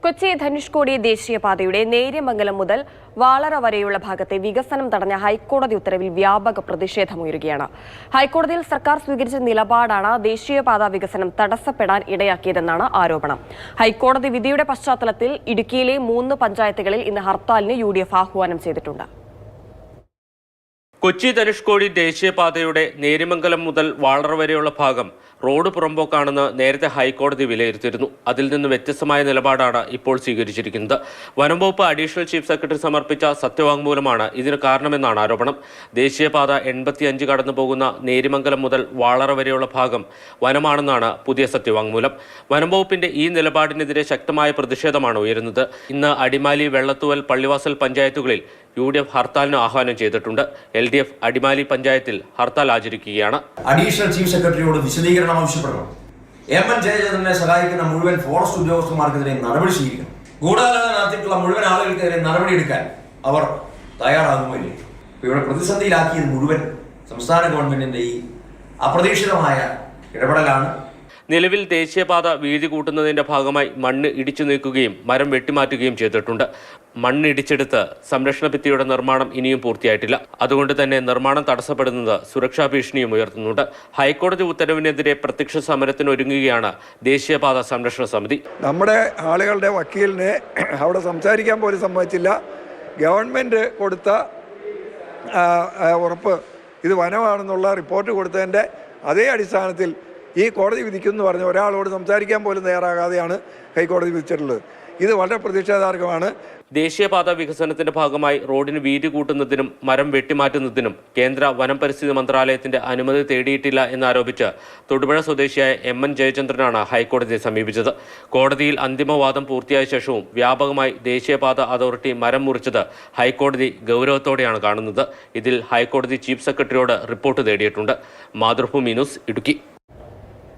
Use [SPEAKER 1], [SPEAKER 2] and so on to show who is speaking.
[SPEAKER 1] കൊച്ചി ധനുഷ്കോടി ദേശീയപാതയുടെ നേര്യമംഗലം മുതൽ വാളറ വരെയുള്ള ഭാഗത്തെ വികസനം തടഞ്ഞ ഹൈക്കോടതി ഉത്തരവിൽ വ്യാപക പ്രതിഷേധമുയരുകയാണ്. ഹൈക്കോടതിയിൽ സർക്കാർ സ്വീകരിച്ച നിലപാടാണ് ദേശീയപാത വികസനം തടസ്സപ്പെടാൻ ഇടയാക്കിയതെന്നാണ് ആരോപണം. ഹൈക്കോടതി വിധിയുടെ പശ്ചാത്തലത്തിൽ ഇടുക്കിയിലെ 3 പഞ്ചായത്തുകളിൽ ഇന്ന് ഹർത്താലിന് UDF ആഹ്വാനം ചെയ്തിട്ടുണ്ട്.
[SPEAKER 2] കൊച്ചി ധനുഷ്കോടി ദേശീയപാതയുടെ നേര്യമംഗലം മുതൽ വാളറ വരെയുള്ള ഭാഗം റോഡ് പുറമ്പോക്കാണെന്ന് നേരത്തെ ഹൈക്കോടതി വിലയിരുത്തിയിരുന്നു. അതിൽ നിന്ന് വ്യത്യസ്തമായ നിലപാടാണ് ഇപ്പോൾ സ്വീകരിച്ചിരിക്കുന്നത്. വനംവകുപ്പ് അഡീഷണൽ ചീഫ് സെക്രട്ടറി സമർപ്പിച്ച സത്യവാങ്മൂലമാണ് ഇതിന് കാരണമെന്നാണ് ആരോപണം. ദേശീയപാത 85 കടന്നു പോകുന്ന നേര്യമംഗലം മുതൽ വാളറ വരെയുള്ള ഭാഗം വനമാണെന്നാണ് പുതിയ സത്യവാങ്മൂലം. വനംവകുപ്പിന്റെ ഈ നിലപാടിനെതിരെ ശക്തമായ പ്രതിഷേധമാണ് ഉയരുന്നത്. ഇന്ന് അടിമാലി, വെള്ളത്തൂവൽ, പള്ളിവാസൽ പഞ്ചായത്തുകളിൽ UDF ഹർത്താലിന് ആഹ്വാനം ചെയ്തിട്ടുണ്ട്. LDF അടിമാലി പഞ്ചായത്തിൽ ഹർത്താൽ ആചരിക്കുകയാണ്.
[SPEAKER 3] അഡീഷണൽ ചീഫ് സെക്രട്ടറിയോട് വിശദീകരണം ആവശ്യപ്പെടണം. MN ജയചന്ദ്രനെ സഹായിക്കുന്ന മുഴുവൻ ഫോറസ്റ്റ് ഉദ്യോഗസ്ഥന്മാർക്കെതിരെ നടപടി സ്വീകരിക്കണം. ഗൂഢാലോചന നടത്തിയിട്ടുള്ള മുഴുവൻ ആളുകൾക്കെതിരെ നടപടിയെടുക്കാൻ അവർ തയ്യാറാകുമല്ലേ? ഇവിടെ പ്രതിസന്ധിയിലാക്കിയത് മുഴുവൻ സംസ്ഥാന ഗവൺമെന്റിന്റെ ഈ അപ്രതീക്ഷിതമായ ഇടപെടലാണ്.
[SPEAKER 2] നിലവിൽ ദേശീയപാത വീതി കൂട്ടുന്നതിന്റെ ഭാഗമായി മണ്ണ് ഇടിച്ചു നീക്കുകയും മരം വെട്ടിമാറ്റുകയും ചെയ്തിട്ടുണ്ട്. മണ്ണിടിച്ചെടുത്ത് സംരക്ഷണ ഭിത്തിയുടെ നിർമ്മാണം ഇനിയും പൂർത്തിയായിട്ടില്ല. അതുകൊണ്ട് തന്നെ നിർമ്മാണം തടസ്സപ്പെടുന്നത് സുരക്ഷാ ഭീഷണിയും ഉയർത്തുന്നുണ്ട്. ഹൈക്കോടതി ഉത്തരവിനെതിരെ പ്രത്യക്ഷ സമരത്തിന് ഒരുങ്ങുകയാണ് ദേശീയപാത സംരക്ഷണ സമിതി.
[SPEAKER 4] നമ്മുടെ ആളുകളുടെ വക്കീലിനെ അവിടെ സംസാരിക്കാൻ പോലും സമ്മതിച്ചില്ല. ഗവൺമെന്റ് കൊടുത്ത ഉറപ്പ് ഇത് വനമാണെന്നുള്ള റിപ്പോർട്ട് കൊടുത്തതിൻ്റെ അതേ അടിസ്ഥാനത്തിൽ ഈ കോടതി വിധിക്കുമെന്ന് പറഞ്ഞ ഒരാളോട് സംസാരിക്കാൻ പോലും തയ്യാറാകാതെയാണ് ഹൈക്കോടതി വിധിച്ചിട്ടുള്ളത്. ഇത് വളരെ പ്രതിഷേധാർഹമാണ്.
[SPEAKER 2] ദേശീയപാത വികസനത്തിന്റെ ഭാഗമായി റോഡിന് വീതി കൂട്ടുന്നതിനും മരം വെട്ടിമാറ്റുന്നതിനും കേന്ദ്ര വനം പരിസ്ഥിതി മന്ത്രാലയത്തിന്റെ അനുമതി തേടിയിട്ടില്ല എന്നാരോപിച്ച് തൊടുപുഴ സ്വദേശിയായ MN ജയചന്ദ്രനാണ് ഹൈക്കോടതിയെ സമീപിച്ചത്. കോടതിയിൽ അന്തിമവാദം പൂർത്തിയായ ശേഷവും വ്യാപകമായി ദേശീയപാത അതോറിറ്റി മരം മുറിച്ചത് ഹൈക്കോടതി ഗൗരവത്തോടെയാണ് കാണുന്നത്. ഇതിൽ ഹൈക്കോടതി ചീഫ് സെക്രട്ടറിയോട് റിപ്പോർട്ട് തേടിയിട്ടുണ്ട്. മാതൃഭൂമി ന്യൂസ്, ഇടുക്കി.